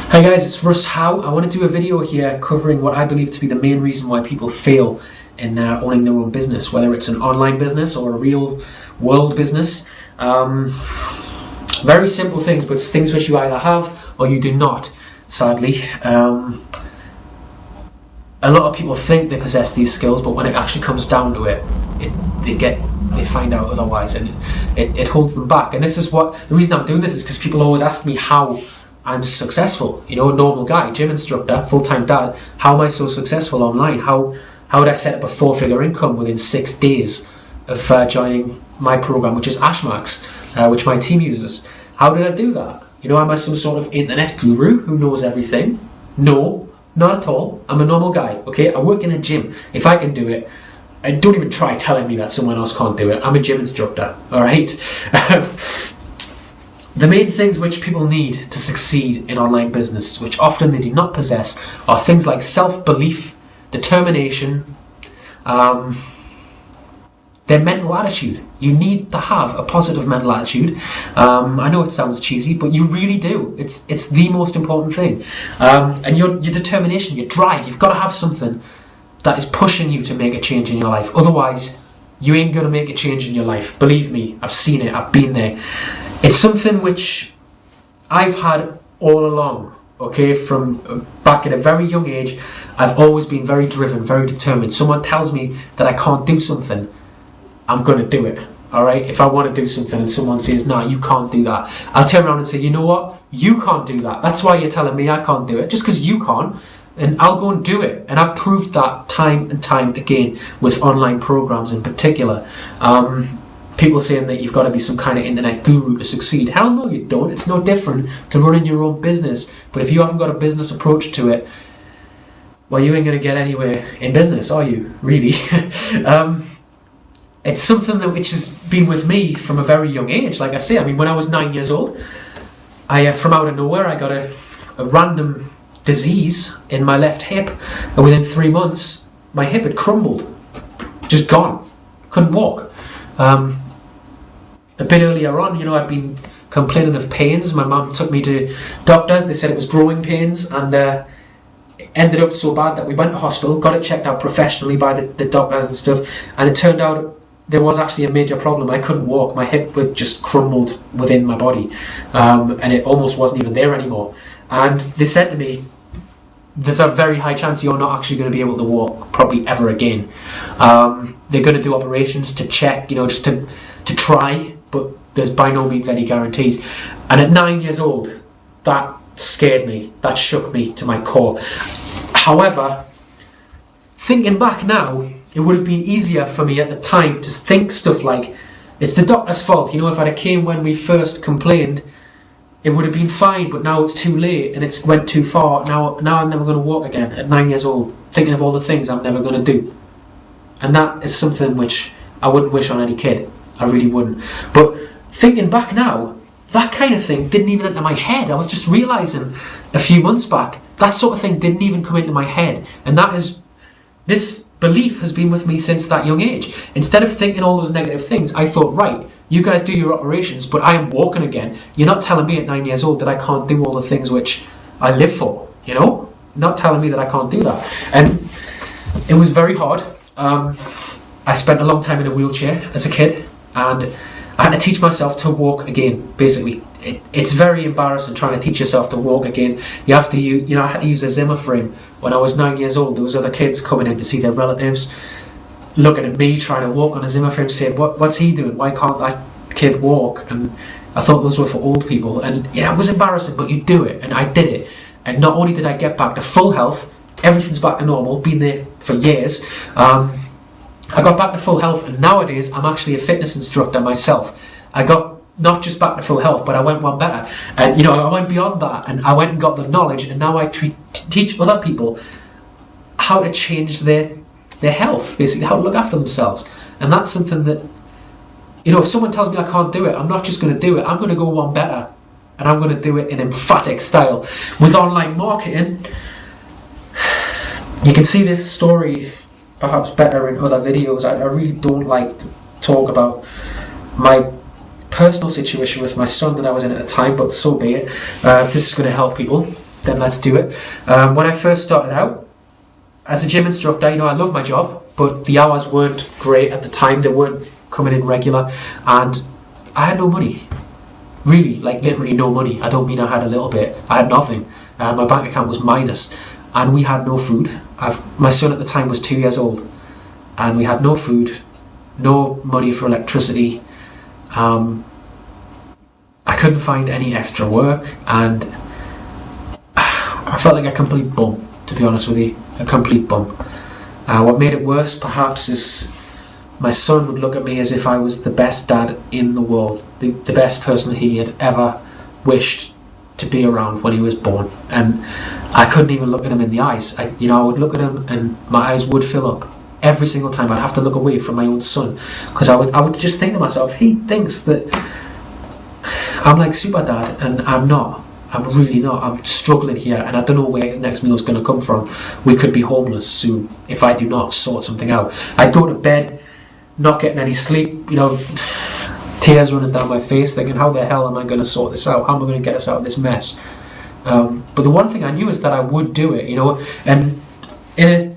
Hi guys, it's Russ Howe. I want to do a video here covering what I believe to be the main reason why people fail in owning their own business, whether it's an online business or a real world business. Very simple things, but it's things which you either have or you do not, sadly. A lot of people think they possess these skills, but when it actually comes down to it, they find out otherwise, and it holds them back. And this is the reason I'm doing this is because people always ask me how I'm successful. You know, a normal guy, gym instructor, full-time dad. How am I so successful online? How would I set up a 4-figure income within 6 days of joining my program, which is Ashmax, which my team uses? How did I do that? You know, am I some sort of internet guru who knows everything? No, not at all. I'm a normal guy. Okay, I work in a gym. If I can do it, and don't even try telling me that someone else can't do it. I'm a gym instructor. All right. The main things which people need to succeed in online business, which often they do not possess, are things like self-belief, determination, their mental attitude. You need to have a positive mental attitude. I know it sounds cheesy, but you really do. It's the most important thing. And your determination, your drive, you've got to have something that is pushing you to make a change in your life. Otherwise, you ain't going to make a change in your life. Believe me, I've seen it, I've been there. It's something which I've had all along, okay, from back at a very young age. I've always been very driven, very determined. Someone tells me that I can't do something, I'm going to do it, alright? If I want to do something and someone says, nah, you can't do that, I'll turn around and say, you know what, you can't do that. That's why you're telling me I can't do it, just because you can't. And I'll go and do it. And I've proved that time and time again with online programs in particular. People saying that you've got to be some kind of internet guru to succeed. Hell no, you don't. It's no different to running your own business. But if you haven't got a business approach to it, well, you ain't going to get anywhere in business, are you? Really? It's something which has been with me from a very young age. Like I say, I mean, when I was 9 years old, from out of nowhere, I got a random disease in my left hip, and within 3 months my hip had crumbled, just gone, couldn't walk. A bit earlier on, you know, I'd been complaining of pains. My mum took me to doctors. They said it was growing pains, and it ended up so bad that we went to hospital, got it checked out professionally by the doctors and stuff, and it turned out there was actually a major problem. I couldn't walk. My hip had just crumbled within my body, and it almost wasn't even there anymore. And they said to me, there's a very high chance you're not actually going to be able to walk probably ever again. They're going to do operations to check, you know, just to try, but there's by no means any guarantees. And at 9 years old, that scared me, that shook me to my core. However, thinking back now, it would have been easier for me at the time to think stuff like, it's the doctor's fault. You know, if I'd have came when we first complained, it would have been fine, but now it's too late and it's went too far. Now I'm never going to walk again at 9 years old, thinking of all the things I'm never going to do. And that is something which I wouldn't wish on any kid. I really wouldn't. But thinking back now, that kind of thing didn't even enter my head. I was just realising a few months back, that sort of thing didn't even come into my head. And this belief has been with me since that young age. Instead of thinking all those negative things, I thought, right, you guys do your operations, but I am walking again. You're not telling me at 9 years old that I can't do all the things which I live for, you know? Not telling me that I can't do that. And it was very hard. I spent a long time in a wheelchair as a kid, and I had to teach myself to walk again, basically. It's very embarrassing trying to teach yourself to walk again. You have to use, you know, I had to use a Zimmer frame. When I was 9 years old, there was other kids coming in to see their relatives, looking at me trying to walk on a Zimmer frame, saying, what's he doing? Why can't that kid walk? And I thought those were for old people. And yeah, it was embarrassing, but you do it. And I did it. And not only did I get back to full health, everything's back to normal, been there for years. I got back to full health, and nowadays I'm actually a fitness instructor myself. I got not just back to full health, but I went one better. And you know, I went beyond that, and I went and got the knowledge, and now I teach other people how to change their health, basically how to look after themselves. And that's something that, you know, if someone tells me I can't do it, I'm not just going to do it. I'm going to go one better, and I'm going to do it in emphatic style. With online marketing, you can see this story perhaps better in other videos. I really don't like to talk about my personal situation with my son that I was in at the time, but so be it. If this is going to help people, then let's do it. When I first started out as a gym instructor, I love my job, but the hours weren't great at the time. They weren't coming in regular, and I had no money. Really, like literally no money. I don't mean I had a little bit. I had nothing. My bank account was minus, and we had no food. My son at the time was 2 years old, and we had no food, no money for electricity. I couldn't find any extra work, and I felt like a complete bum, to be honest with you, a complete bum. What made it worse, perhaps, is my son would look at me as if I was the best dad in the world, the best person he had ever wished to be around when he was born, and I couldn't even look at him in the eyes. I would look at him and my eyes would fill up every single time. I'd have to look away from my own son, because I would just think to myself, he thinks that I'm like super dad, and I'm not. I'm really not. I'm struggling here, and I don't know where his next meal is going to come from. We could be homeless soon if I do not sort something out. I go to bed not getting any sleep, tears running down my face, thinking, how the hell am I going to sort this out? How am I going to get us out of this mess? But the one thing I knew is that I would do it, and in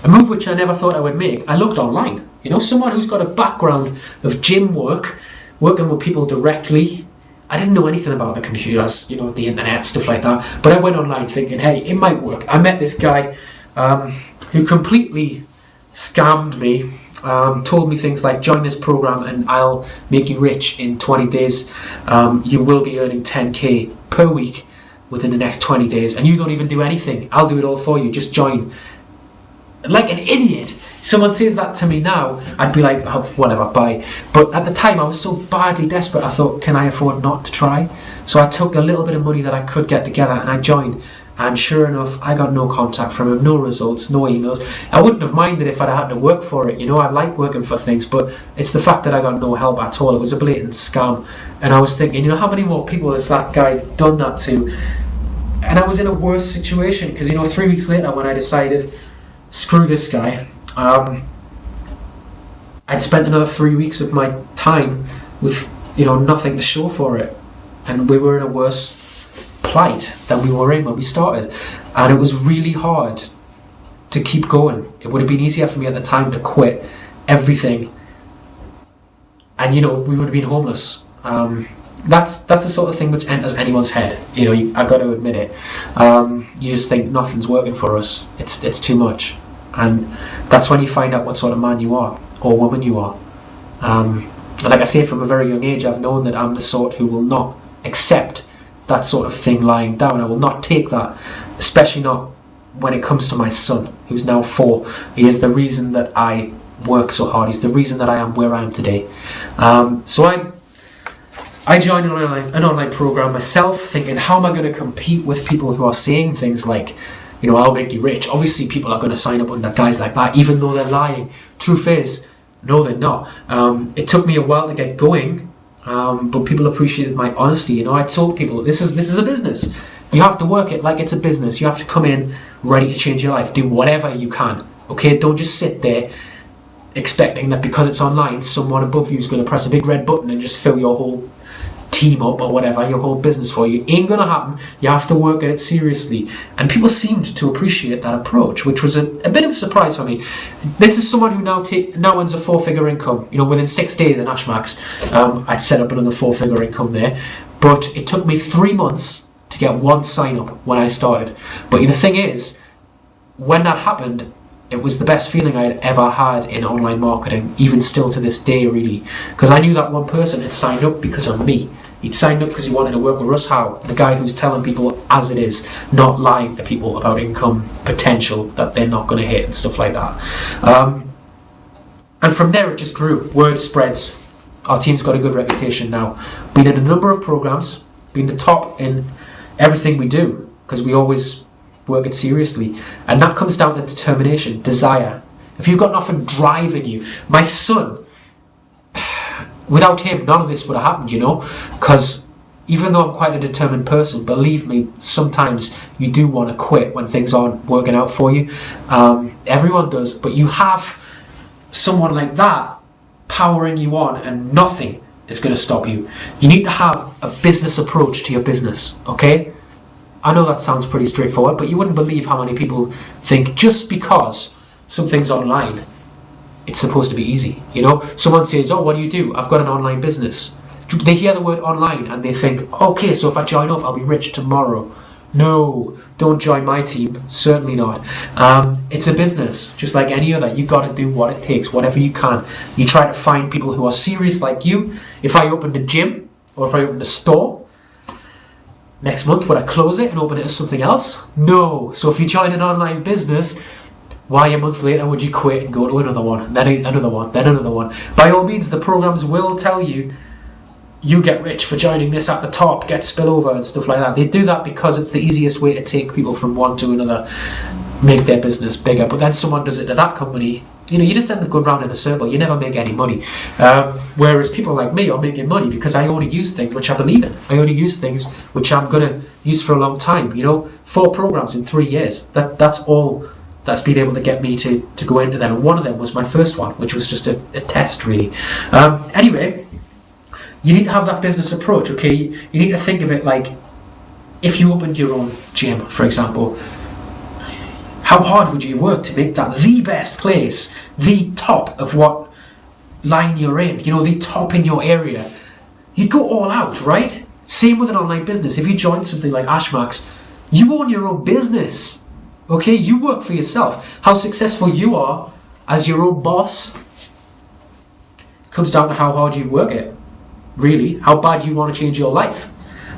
a move which I never thought I would make, I looked online. Someone who's got a background of gym work, working with people directly. I didn't know anything about the computers, the internet, stuff like that. But I went online thinking, hey, it might work. I met this guy who completely scammed me, told me things like, join this program and I'll make you rich in 20 days. You will be earning 10k per week within the next 20 days, and you don't even do anything. I'll do it all for you. Just join. Like an idiot. Someone says that to me now, I'd be like, oh, whatever, bye. But at the time I was so badly desperate, I thought, can I afford not to try? So I took a little bit of money that I could get together and I joined, and sure enough, I got no contact from him, no results, no emails. I wouldn't have minded if I'd had to work for it, I like working for things, but it's the fact that I got no help at all. It was a blatant scam, and I was thinking, how many more people has that guy done that to? And I was in a worse situation, because 3 weeks later when I decided, screw this guy, I'd spent another 3 weeks of my time with nothing to show for it, and we were in a worse plight than we were in when we started, and it was really hard to keep going. It would have been easier for me at the time to quit everything, and we would have been homeless. That's the sort of thing which enters anyone's head. I've got to admit it. You just think nothing's working for us. It's too much, and that's when you find out what sort of man you are or woman you are. And like I say, from a very young age, I've known that I'm the sort who will not accept that sort of thing lying down. I will not take that, especially not when it comes to my son, who's now 4. He is the reason that I work so hard. He's the reason that I am where I am today. So I joined an online program myself, thinking, how am I going to compete with people who are saying things like, I'll make you rich? Obviously people are going to sign up under guys like that, even though they're lying. Truth is, no, they're not. It took me a while to get going, but people appreciated my honesty. I told people, this is a business. You have to work it like it's a business. You have to come in ready to change your life. Do whatever you can. Okay, don't just sit there expecting that because it's online, someone above you is going to press a big red button and just fill your whole team up or whatever, your whole business for you. Ain't gonna happen. You have to work at it seriously, and people seemed to appreciate that approach, which was a bit of a surprise for me. This is someone who now earns a 4-figure income. Within 6 days in Ashmax, I'd set up another 4-figure income there, but it took me 3 months to get 1 sign up when I started. But the thing is, when that happened, it was the best feeling I had ever had in online marketing, even still to this day, really, because I knew that one person had signed up because of me. He'd signed up because he wanted to work with Russ Howe, the guy who's telling people as it is, not lying to people about income potential that they're not going to hit and stuff like that. And from there it just grew. Word spreads. Our team's got a good reputation now. Been in a number of programs, been the top in everything we do, because we always work it seriously, and that comes down to determination, desire. If you've got nothing driving you, my son, without him, none of this would have happened, because even though I'm quite a determined person, believe me, sometimes you do want to quit when things aren't working out for you. Everyone does, but you have someone like that powering you on, and nothing is going to stop you. You need to have a business approach to your business, okay? I know that sounds pretty straightforward, but you wouldn't believe how many people think just because something's online, it's supposed to be easy. You know, someone says, oh, what do? I've got an online business. They hear the word online and they think, okay, so if I join up, I'll be rich tomorrow. No, don't join my team. Certainly not. It's a business, just like any other. You got to do what it takes, whatever you can. You try to find people who are serious like you. If I opened a gym or if I opened a store, next month would I close it and open it as something else? No. So if you join an online business, why a month later would you quit and go to another one, then another one, then another one? By all means, the programs will tell you, you get rich for joining this at the top, get spillover and stuff like that. They do that because it's the easiest way to take people from one to another, make their business bigger. But then someone does it to that company, you know, you just end up going round in a circle. You never make any money. Whereas people like me are making money because I only use things which I believe in. I only use things which I'm going to use for a long time. You know, 4 programs in 3 years. That's all that's been able to get me to go into them. And one of them was my first one, which was just a test, really. Anyway, you need to have that business approach, okay? You need to think of it like, if you opened your own gym, for example, how hard would you work to make that the best place, the top of what line you're in, you know, the top in your area? You'd go all out, right? Same with an online business. If you join something like Ashmax, you own your own business, okay? You work for yourself. How successful you are as your own boss comes down to how hard you work it. Really, how bad you want to change your life.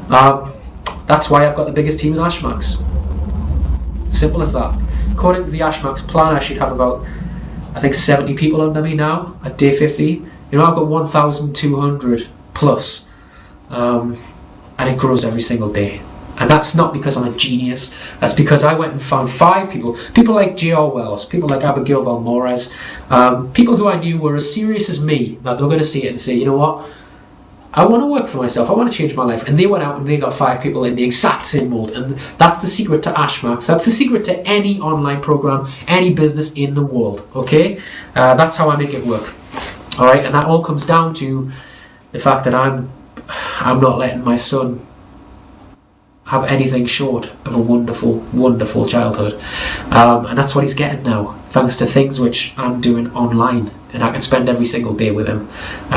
That's why I've got the biggest team in Ashmax. Simple as that. According to the Ashmax plan, I should have about, I think, 70 people under me now at day 50. You know, I've got 1,200 plus, and it grows every single day. And that's not because I'm a genius. That's because I went and found 5 people like J.R. Wells, people like Abigail Valmores, people who I knew were as serious as me, that they're going to see it and say, you know what, I want to work for myself, I want to change my life. And they went out and they got 5 people in the exact same mold. And that's the secret to Ashmax. That's the secret to any online program, any business in the world, okay? That's how I make it work. All right, and that all comes down to the fact that I'm not letting my son have anything short of a wonderful, wonderful childhood. And that's what he's getting now, thanks to things which I'm doing online. And I can spend every single day with him.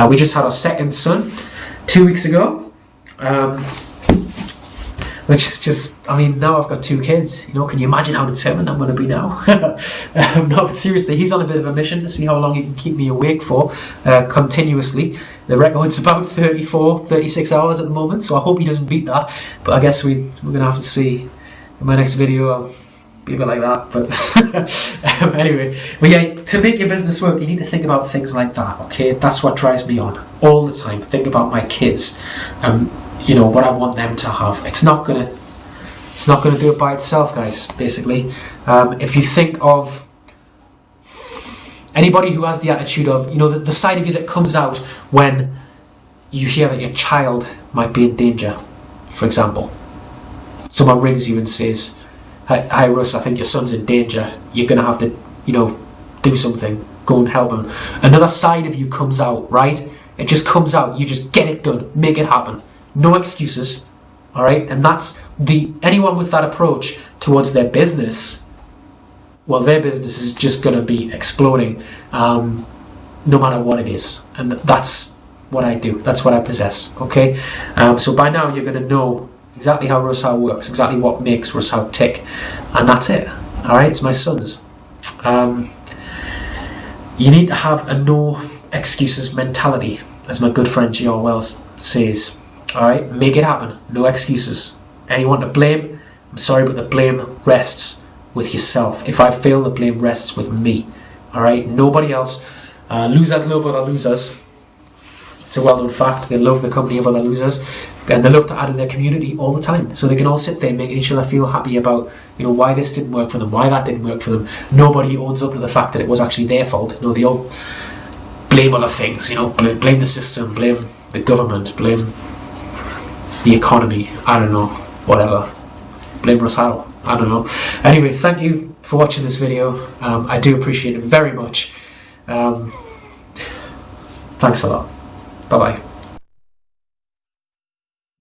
We just had our second son 2 weeks ago, which is just, I mean, now I've got 2 kids, you know, can you imagine how determined I'm going to be now? No, but seriously, he's on a bit of a mission to see how long he can keep me awake for, continuously. The record's about 36 hours at the moment, so I hope he doesn't beat that, but I guess we're going to have to see. In my next video, I'll be a bit like that, but anyway. But yeah, to make your business work, you need to think about things like that, okay? That's what drives me on all the time. Think about my kids, you know, what I want them to have. It's not gonna do it by itself, guys, basically. If you think of anybody who has the attitude of, you know, the side of you that comes out when you hear that your child might be in danger, for example. Someone rings you and says, hi Russ, I think your son's in danger. You're going to have to, you know, do something. Go and help him. Another side of you comes out, right? It just comes out. You just get it done. Make it happen. No excuses. All right? And that's anyone with that approach towards their business, well, their business is just going to be exploding, no matter what it is. And that's what I do. That's what I possess. Okay? So by now you're going to know exactly how Russ Howe works, exactly what makes Russ Howe tick, and that's it. All right, it's my sons. You need to have a no excuses mentality, as my good friend J.R. Wells says. All right, make it happen. No excuses. Anyone to blame? I'm sorry, but the blame rests with yourself. If I fail, the blame rests with me. All right, nobody else. Losers love other losers. It's a well-known fact. They love the company of other losers, and they love to add in their community all the time. So they can all sit there making each other feel happy about, you know, why this didn't work for them, why that didn't work for them. Nobody owns up to the fact that it was actually their fault. You know, they all blame other things. You know, blame the system, blame the government, blame the economy. I don't know, whatever. Blame Russ Howe. I don't know. Anyway, thank you for watching this video. I do appreciate it very much. Thanks a lot. Bye-bye.